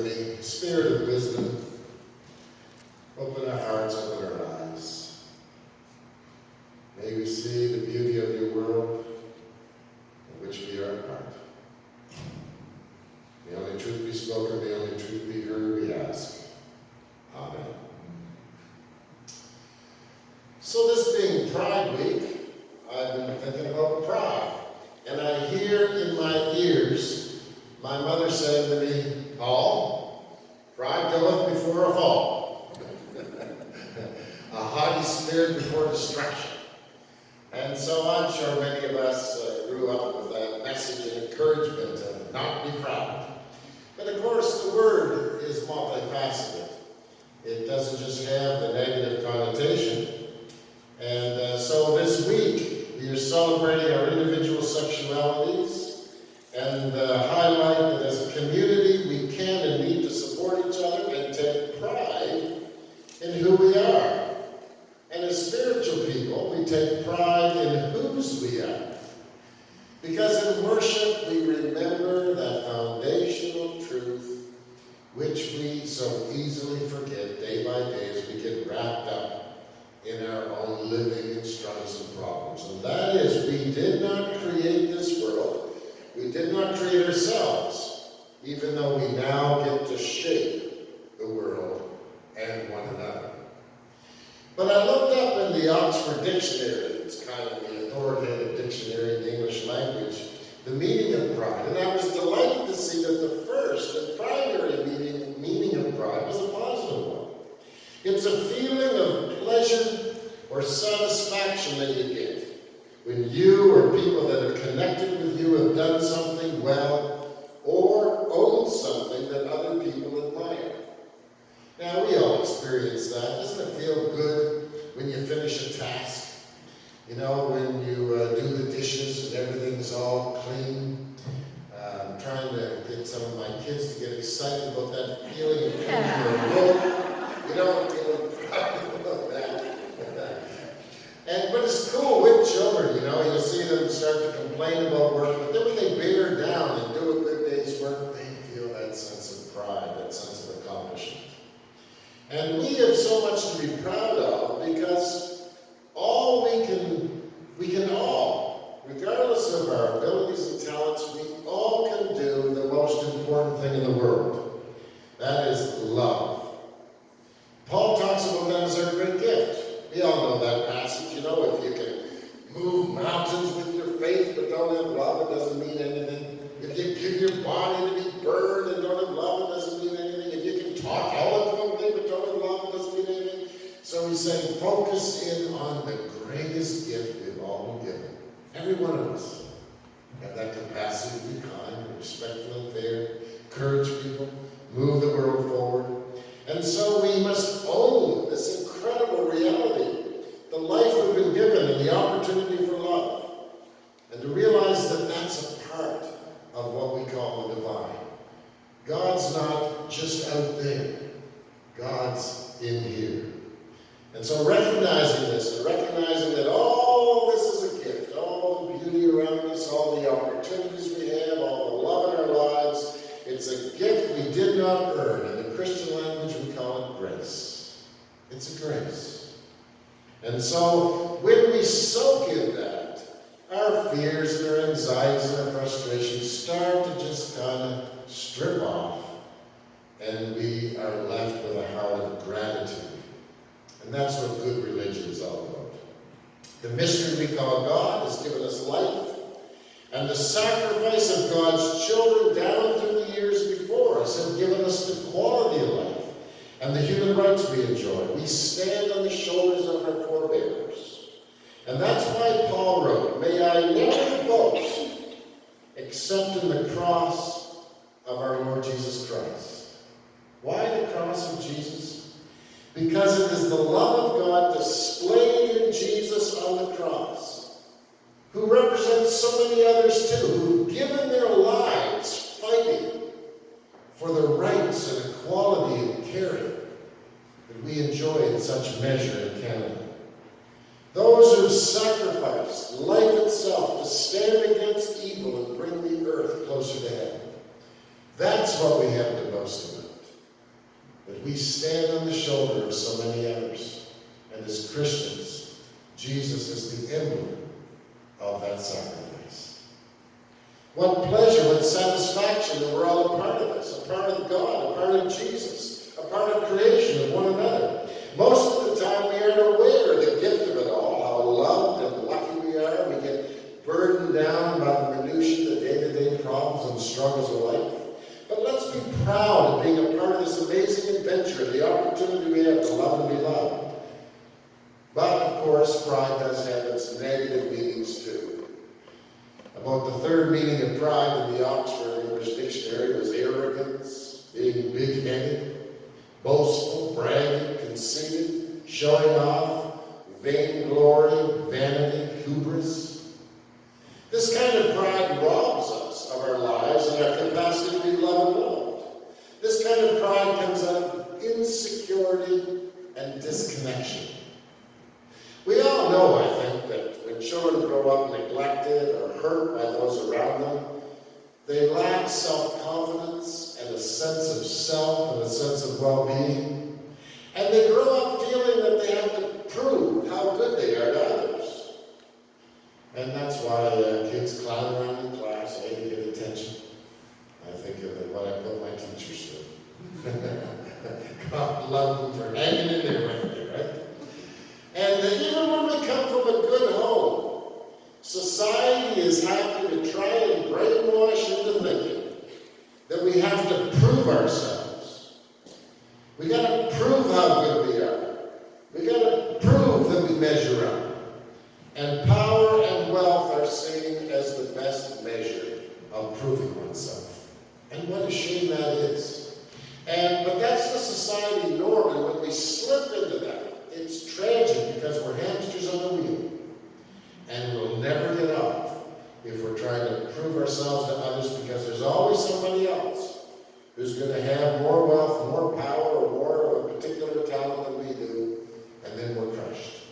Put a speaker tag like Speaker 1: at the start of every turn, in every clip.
Speaker 1: me. Spirit of wisdom, open our hearts, open our eyes. May we see the beauty of your world in which we are a part. May only truth be spoken, may only truth be heard, we ask. Amen. So this being Pride Week, I've been thinking about pride. And I hear in my ears my mother saying to me, Paul, pride goeth before a fall. A haughty spirit before destruction. And so I'm sure many of us grew up with that message and encouragement to not be proud. But of course the word is multifaceted. It doesn't just have the negative connotation. And so this week we are celebrating our individual sexualities and highlight that as a community we can and need to support each other and take pride in who we are. And as spiritual people, we take pride in whose we are. Because in worship, we remember that foundational truth which we so easily forget day by day as we get wrapped up in our own living and struggles and problems. And that is, we did not create this world. We did not create ourselves, even though we now get to shape the world and one another. But I looked up in the Oxford Dictionary, it's kind of the authoritative dictionary in the English language, the meaning of pride. And I was delighted to see that the first and primary meaning of pride was a positive one. It's a feeling of pleasure or satisfaction that you get when you or people that are connected with you have done something well or own something that other people admire. Now, we all experience that. Doesn't it feel good when you finish a task? You know, when you do the dishes and everything's all clean. I'm trying to get some of my kids to get excited about that feeling of cleaning their room. You know, feeling proud about that. But it's cool with children, you know. You'll see them start to complain about work, but then when they bear down and do a good day's work, they feel that sense of pride, that sense of accomplishment. And we have so much to be proud of because we can all, regardless of our abilities and talents, we all can do the most important thing in the world. That is love. Paul talks about that as our great gift. We all know that passage. You know, if you can move mountains with your faith but don't have love, it doesn't mean anything. If you give your body to be burned and don't have love, it doesn't mean anything. If you can talk eloquently but don't have love, it doesn't mean anything. So he's saying focus in on the greatest gift we've all been given. Every one of us have that capacity to be kind, respectful and fair, encourage people, move the world forward. And so we must own this incredible reality, the life we've been given and the opportunity for love. And to realize that that's a part of what we call the divine. God's not just out there. God's in here. And so recognizing this and recognizing that all this is a gift, all the beauty around us, all the opportunities we have, all the love in our lives, it's a gift we did not earn. In the Christian language, we call it grace. It's a grace. And so when we soak in that, our fears and our anxieties and our frustrations start to just kind of strip off, and we are left with a heart of gratitude. And that's what good religion is all about. The mystery we call God has given us life, and the sacrifice of God's children down through the years before us have given us the quality of life and the human rights we enjoy. We stand on the shoulders of our forebears. And that's why Paul wrote, "May I never boast except in the cross of our Lord Jesus Christ." Why the cross of Jesus? Because it is the love of God displayed in Jesus on the cross, who represents so many others too, who've given their lives fighting for the rights and equality and caring that we enjoy in such measure in Canada. Those who sacrificed life itself to stand against evil and bring the earth closer to heaven. That's what we have to boast about. we stand on the shoulder of so many others. And as Christians, Jesus is the emblem of that sacrifice. What pleasure, what satisfaction that we're all a part of this, a part of God, a part of Jesus, a part of creation, of one another. Most of the time we aren't aware of the gift of it all, how loved and lucky we are. We get burdened down by the minutiae, the day-to-day problems and struggles of life. But let's be proud of being a part of this amazing adventure, the opportunity we have to love and be loved. But, of course, pride does have its negative meanings too. About the third meaning of pride in the Oxford English Dictionary was arrogance, being big-headed, boastful, bragging, conceited, showing off, vainglory, vanity, hubris. This kind of pride robs us of our lives and our capacity to be loved and loved. This kind of pride comes out of insecurity and disconnection. We all know, I think, that when children grow up neglected or hurt by those around them, they lack self-confidence and a sense of self and a sense of well-being. And they grow up feeling that they have to prove how good they are to others. And that's why kids clown around in class, to get attention. I think of what I put my teachers through. God love them for hanging in there with me, right? And even when we come from a good home, society is happy to try and brainwash into thinking that we have to prove ourselves. We got to prove how good we are. We got to prove that we measure up. And power and wealth are seen as the best measure of proving oneself. And what a shame that is. But that's the society norm, and when we slip into that, it's tragic because we're hamsters on the wheel. And we'll never get off if we're trying to prove ourselves to others, because there's always somebody else who's going to have more wealth, more power, or more of a particular talent than we do, and then we're crushed.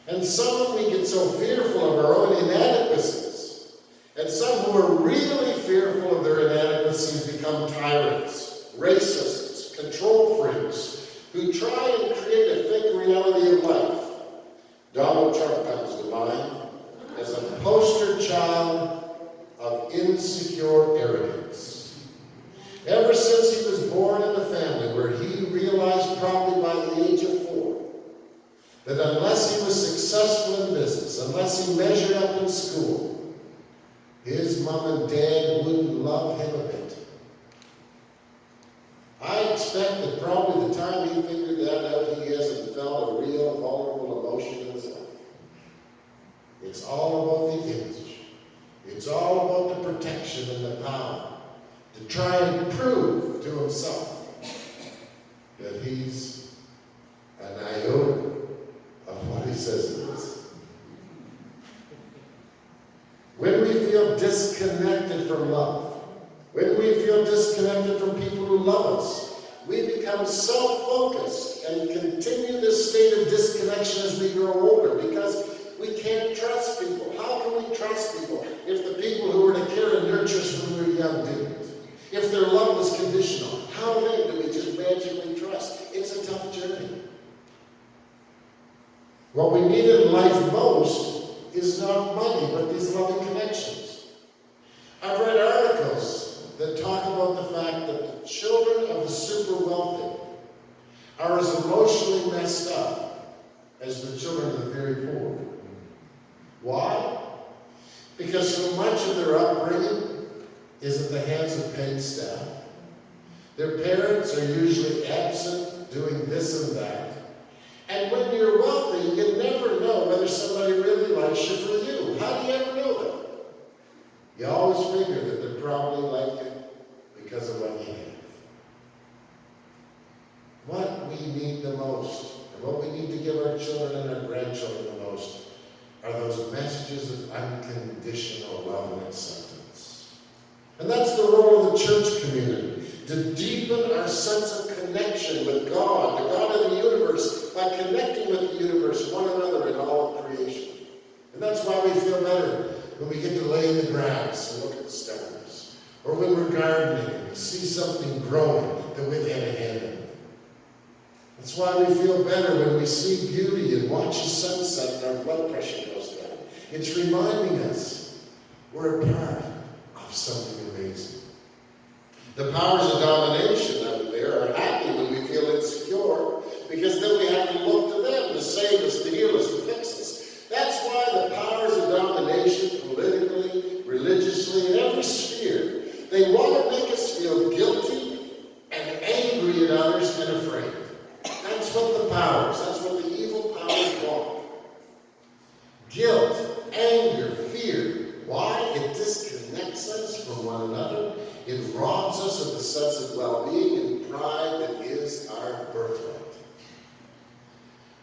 Speaker 1: And some, we get so fearful of our own inadequacies, and some who are really fearful of their inadequacies become tyrants, racists, control freaks, who try and create a fake reality of life. Donald Trump comes to mind as a poster child of insecure arrogance. Ever since he was born in a family where he realized probably by the age of 4 that unless he was successful in business, unless he measured up in school, his mom and dad wouldn't love him a bit. I expect that probably the time he figured that out, he hasn't felt a real vulnerable emotion in his life. It's all about the image. It's all about the protection and the power to try and prove to himself that he's an iota of what he says he is. When we feel disconnected from love, when we feel disconnected from people who love us, we become self-focused and continue this state of disconnection as we grow older, because we can't trust people. How can we trust people if the people who were to care and nurture us when we were young didn't? If their love was conditional, how then do we just magically trust? It's a tough journey. What we need in life most is not money, but these loving connections. I've read articles that talk about the fact that the children of the super wealthy are as emotionally messed up as the children of the very poor. Why? Because so much of their upbringing is in the hands of paid staff. Their parents are usually absent doing this and that. And when you're wealthy, you never know whether somebody really likes you for you. How do you ever know that? You always figure that they're probably like you because of what you have. What we need the most, and what we need to give our children and our grandchildren the most, are those messages of unconditional love and acceptance. And that's the role of the church community, to deepen our sense of connection with God, the God of the universe, by connecting with the universe, one another, and all of creation. And that's why we feel better when we get to lay in the grass and look at the stars. Or when we're gardening and we see something growing that we've had a hand in. That's why we feel better when we see beauty and watch the sunset and our blood pressure goes down. It's reminding us we're a part of something amazing. The powers of domination out there are happy when we feel insecure, because then we have to look to them to save us, to heal us, to fix us. That's why the powers of domination, politically, religiously, in every sphere, they want to make us feel guilty and angry at others and afraid. That's what that's what the evil powers want. Guilt, anger, fear. Why? It disconnects us from one another. It robs us of the sense of well-being and pride that is our birthright.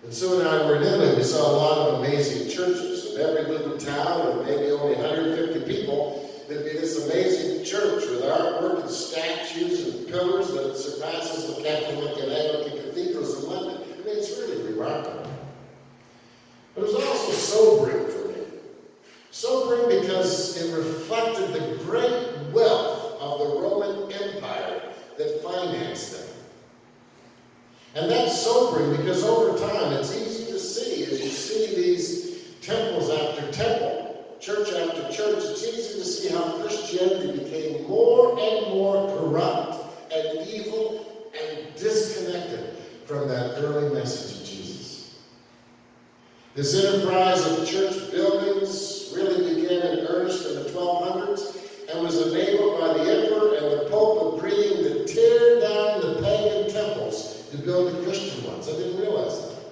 Speaker 1: And Sue and I were in Italy. We saw a lot of amazing churches. In every little town of maybe only 150 people, there'd be this amazing church with artwork and statues and pillars that surpasses the Catholic and Anglican cathedrals in London. I mean, it's really remarkable. But it was also sobering for me. Sobering because it reflected the great wealth of the Roman Empire that financed them. And that's sobering because over time it's easy to see, as you see these temples after temple, church after church, it's easy to see how Christianity became more and more corrupt and evil and disconnected from that early message of Jesus. This enterprise of church buildings really began in earnest in the 1200s and was enabled by the emperor and the pope agreeing to tear down the pagan temples to build the Christian ones. I didn't realize that.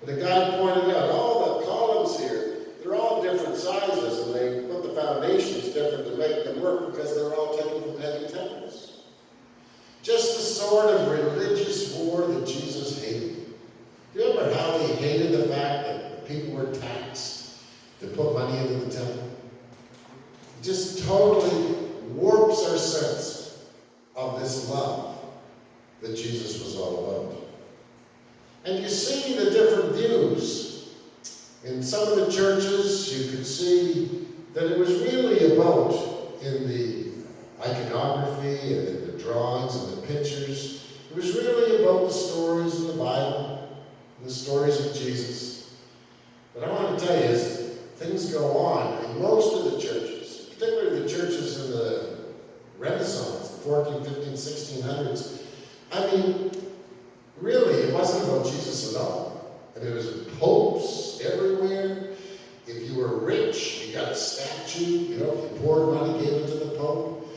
Speaker 1: But the guy pointed out, all the columns here, they're all different sizes, and they put the foundations different to make them work because they're all taken from pagan temples. Just the sort of religious war that Jesus hated. Do you remember how he hated the fact that people were taxed to put money into the temple? It just totally warps our sense of this love that Jesus was all about. And you see the different views. In some of the churches, you could see that it was really about, in the iconography and in the drawings and the pictures, it was really about the stories in the Bible, and the stories of Jesus. But I want to tell you, as things go on, in most of the churches, particularly the churches in the Renaissance, the 14, 15, 1600s, I mean, really, it wasn't about Jesus at all. I mean, there was popes everywhere. If you were rich, you got a statue. You know, if you poured money, gave it to the pope.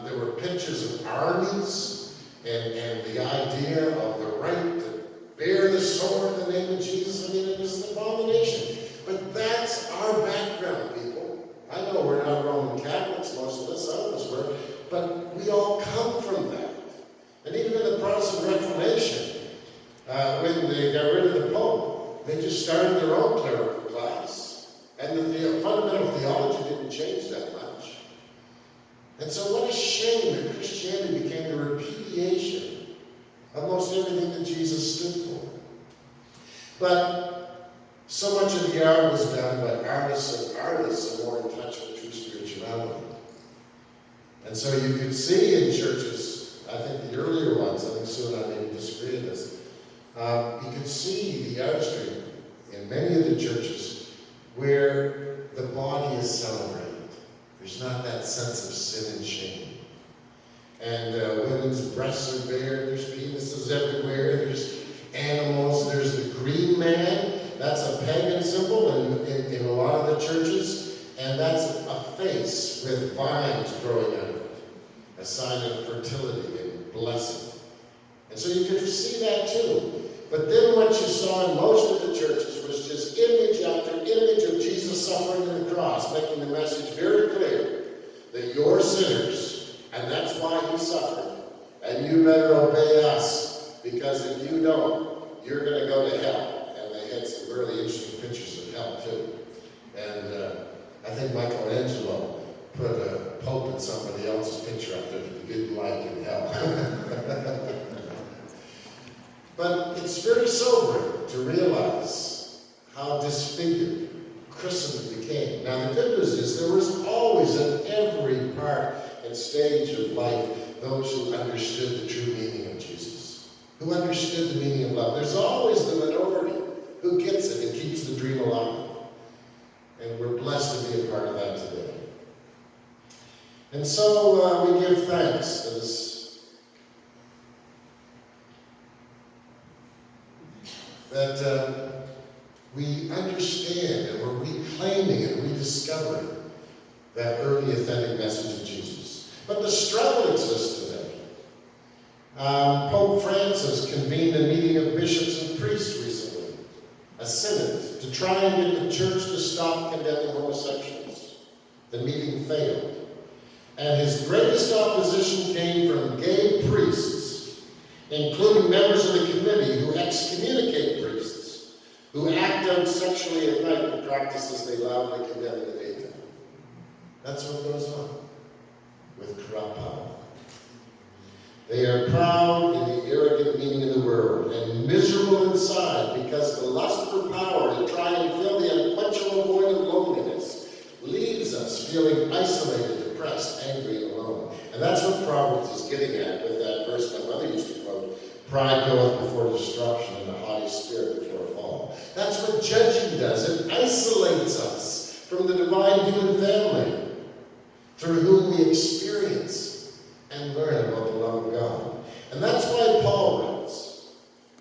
Speaker 1: There were pictures of armies and the idea of the right to bear the sword in the name of Jesus. I mean, it was an abomination. But that's our background, people. I know we're not Roman Catholics, most of us, some of us were, but we all come from that. And even in the Protestant Reformation, when they got rid of the Pope, they just started their own clerical class. And the fundamental theology didn't change that much. And so what a shame that Christianity became the repudiation of most everything that Jesus stood for. But so much of the art was done by artists, and artists are more in touch with true spirituality. And so you could see in churches, I think the earlier ones, I think Sue and I maybe disagree on this, you could see the artistry in many of the churches where the body is celebrated. There's not that sense of sin and shame. And women's breasts are bare, there's penises everywhere, there's animals, there's the green man. That's a pagan symbol in a lot of the churches, and that's a face with vines growing out of it, a sign of fertility and blessing. And so you could see that too. But then what you saw in most of the churches was just image after image of Jesus suffering on the cross, making the message very clear that you're sinners, and that's why he suffered, and you better obey us, because if you don't, you're going to go to hell. And they had some really interesting pictures of hell too. And I think Michelangelo put a pope and somebody else's picture up there that he didn't like in hell. But it's very sobering to realize how disfigured Christendom became. Now the good news is there was always in every part stage of life those who understood the true meaning of Jesus, who understood the meaning of love. There's always the minority who gets it and keeps the dream alive. And we're blessed to be a part of that today. And so we give thanks that we understand and we're reclaiming and rediscovering that early authentic message of Jesus. But the struggle exists today. Pope Francis convened a meeting of bishops and priests recently, a synod, to try and get the church to stop condemning homosexuals. The meeting failed. And his greatest opposition came from gay priests, including members of the committee who excommunicate priests, who act out sexually at night, the practices they loudly condemn in the daytime. That's what goes on with corrupt power. They are proud in the arrogant meaning of the word and miserable inside because the lust for power to try and fill the unquenchable void of loneliness leaves us feeling isolated, depressed, angry, and alone. And that's what Proverbs is getting at with that verse my mother used to quote, pride goeth before destruction and a haughty spirit before a fall. That's what judging does. It isolates us from the divine human family through whom we experience and learn about the love of God. And that's why Paul writes,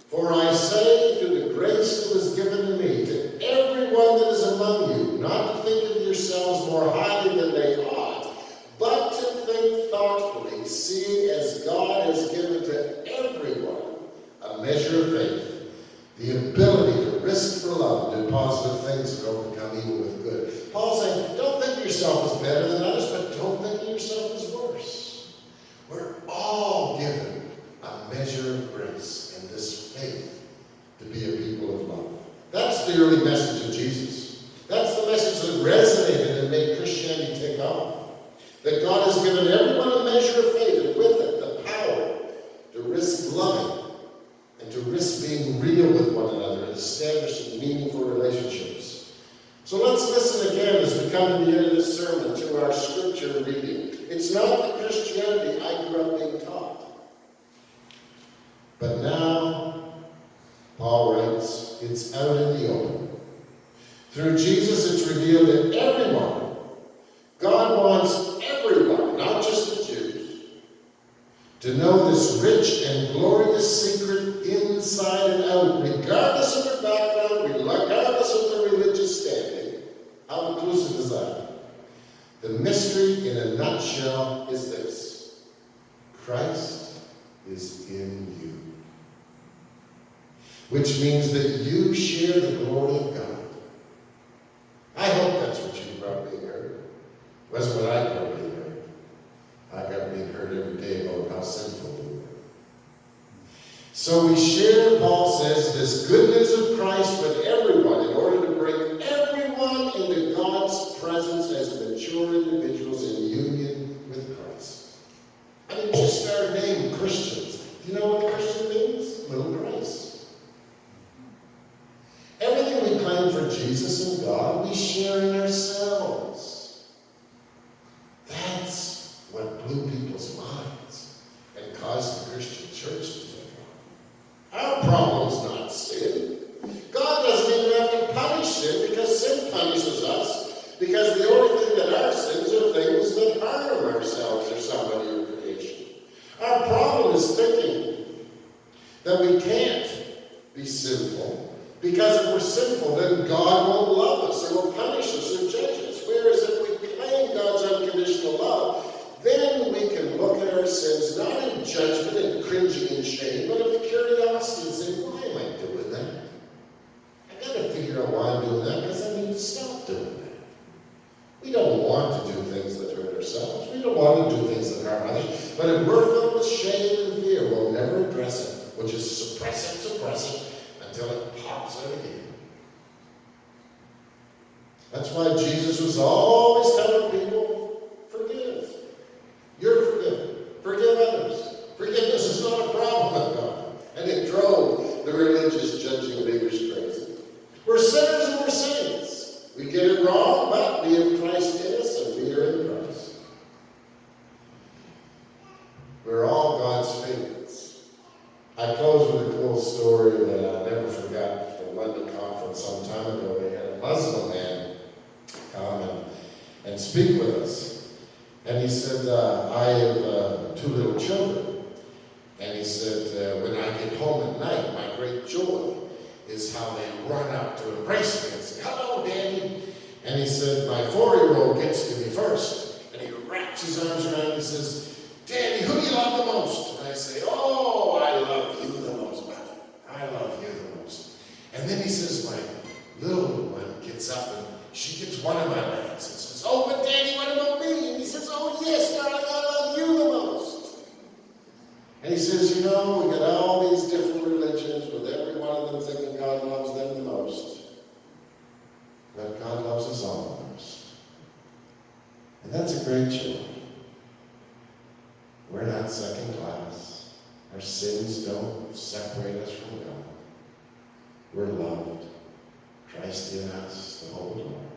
Speaker 1: for I say through the grace that was given to me, to everyone that is among you, not to think of yourselves more highly than they ought, but to think thoughtfully, seeing as God has given to everyone a measure of faith, the ability to risk for love and do positive things and overcome evil with good. Paul's saying, don't think of yourself as better than others, but don't think of yourself as worse. We're all given a measure of grace and this faith to be a people of love. That's the early message of Jesus. That's the message that resonated and made Christianity take off. That God has given everyone a measure of faith, and with it the power to risk loving and to risk being real with one another and establishing meaningful relationships. So let's listen again as we come to the end of this sermon to our scripture reading. It's not the Christianity I grew up being taught. But now, Paul writes, it's out in the open. Through Jesus, it's revealed to everyone. God wants everyone, not just the Jews, to know this rich and glorious secret inside and out, regardless of their background, regardless of their religious standing. How inclusive is that? The mystery, in a nutshell, is this: Christ is in you. Which means that you share the glory of God. I hope that's what you probably heard. Wasn't what I probably heard. I got being heard every day about how sinful we were. So we share, Paul says, this good news of Christ with everyone in order to bring everyone into God's presence as mature individuals in union with Christ. I mean, just our name, Christians. Do you know what Christian means? Little Christ. Everything we claim for Jesus and God, we share in ourselves. That's what blew people's minds and caused the Christian church to take off. Our problem's not sin. God doesn't even have to punish sin because sin punishes us, because the only thing that are sins are things that harm ourselves or somebody or creation. Our problem is thinking that we can't be sinful, because if we're sinful, then God won't love us or will punish us or judge us. Whereas if we claim God's unconditional love, then we can look at our sins not in judgment and cringing in shame, but with curiosity and say, why am I doing that? I got to figure out why I'm doing that, because I need to stop doing that. We don't want to do things that hurt ourselves. We don't want to do things that harm others. But if we're filled with shame and fear, we'll never address it. We'll just suppress it, until it pops out again. That's why Jesus was always telling people, forgive. You're forgiven. Forgive others. Forgiveness is not a problem with God. And it drove the religious judging leaders crazy. We're sinners and we're saints. We get it wrong, but we have Christ in us and we are in Christ. some time ago, we had a Muslim man come and speak with us. And he said, I have 2 little children. And he said, when I get home at night, my great joy is how they run up to embrace me and say, hello, Daddy. And he said, my 4-year-old gets to me first. And he wraps his arms around and says, Daddy, who do you love the most? And I say, oh, I love you the most, buddy. I love you the most. And then he says, my little one gets up and she gets one of my legs and says, oh, but Daddy, what about me? And he says, oh, yes, darling, I love you the most. And he says, you know, we got all these different religions with every one of them thinking God loves them the most. But God loves us all the most. And that's a great joy. We're not second class. Our sins don't separate us from God. We're loved. Christ in us, the whole Lord.